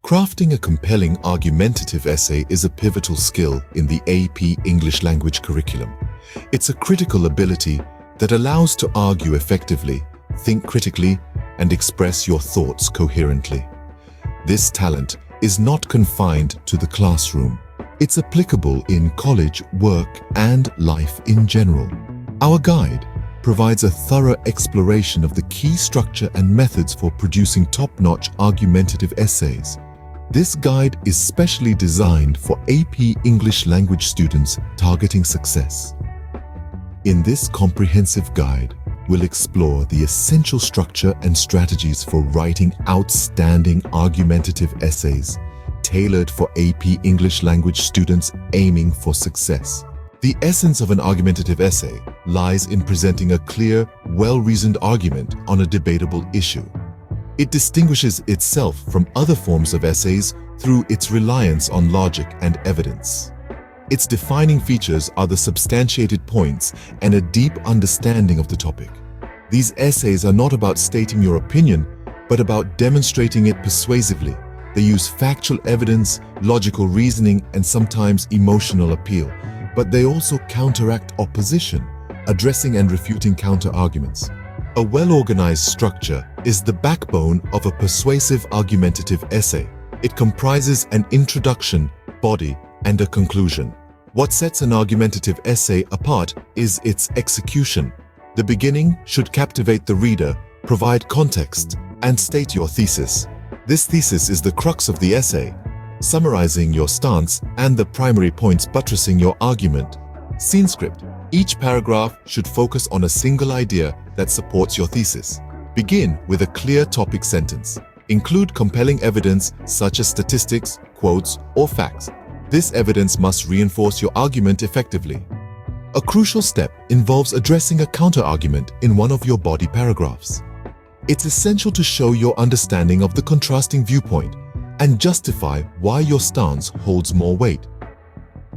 Crafting a compelling argumentative essay is a pivotal skill in the AP English language curriculum. It's a critical ability that allows to argue effectively, think critically, and express your thoughts coherently. This talent is not confined to the classroom. It's applicable in college, work, and life in general. Our guide provides a thorough exploration of the key structure and methods for producing top-notch argumentative essays. This guide is specially designed for AP English language students targeting success. In this comprehensive guide, we'll explore the essential structure and strategies for writing outstanding argumentative essays, tailored for AP English language students aiming for success. The essence of an argumentative essay lies in presenting a clear, well-reasoned argument on a debatable issue. It distinguishes itself from other forms of essays through its reliance on logic and evidence. Its defining features are the substantiated points and a deep understanding of the topic. These essays are not about stating your opinion, but about demonstrating it persuasively. They use factual evidence, logical reasoning, and sometimes emotional appeal, but they also counteract opposition, addressing and refuting counter-arguments. A well-organized structure is the backbone of a persuasive argumentative essay. It comprises an introduction, body, and a conclusion. What sets an argumentative essay apart is its execution. The beginning should captivate the reader, provide context, and state your thesis. This thesis is the crux of the essay, summarizing your stance and the primary points buttressing your argument. Scene script. Each paragraph should focus on a single idea that supports your thesis. Begin with a clear topic sentence. Include compelling evidence such as statistics, quotes, or facts. This evidence must reinforce your argument effectively. A crucial step involves addressing a counter-argument in one of your body paragraphs. It's essential to show your understanding of the contrasting viewpoint and justify why your stance holds more weight.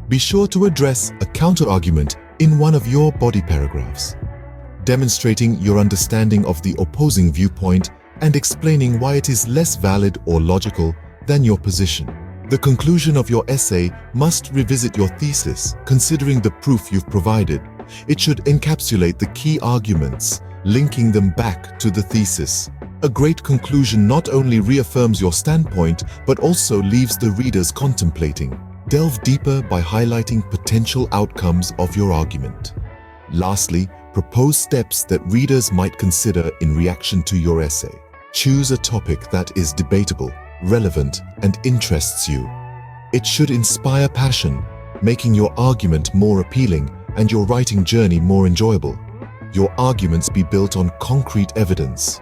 Be sure to address a counter-argument in one of your body paragraphs, demonstrating your understanding of the opposing viewpoint and explaining why it is less valid or logical than your position. The conclusion of your essay must revisit your thesis, considering the proof you've provided. It should encapsulate the key arguments, linking them back to the thesis. A great conclusion not only reaffirms your standpoint, but also leaves the readers contemplating. Delve deeper by highlighting potential outcomes of your argument. Lastly, propose steps that readers might consider in reaction to your essay. Choose a topic that is debatable, relevant, and interests you. It should inspire passion, making your argument more appealing and your writing journey more enjoyable. Your arguments be built on concrete evidence.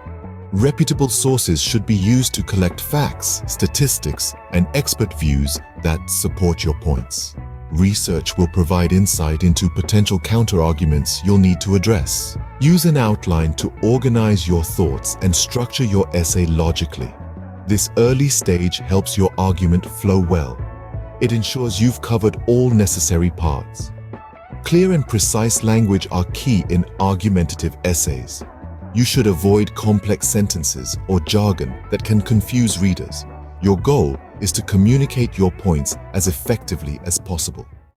Reputable sources should be used to collect facts, statistics, and expert views that support your points. Research will provide insight into potential counter-arguments you'll need to address. Use an outline to organize your thoughts and structure your essay logically. This early stage helps your argument flow well. It ensures you've covered all necessary parts. Clear and precise language are key in argumentative essays. You should avoid complex sentences or jargon that can confuse readers. Your goal is to communicate your points as effectively as possible.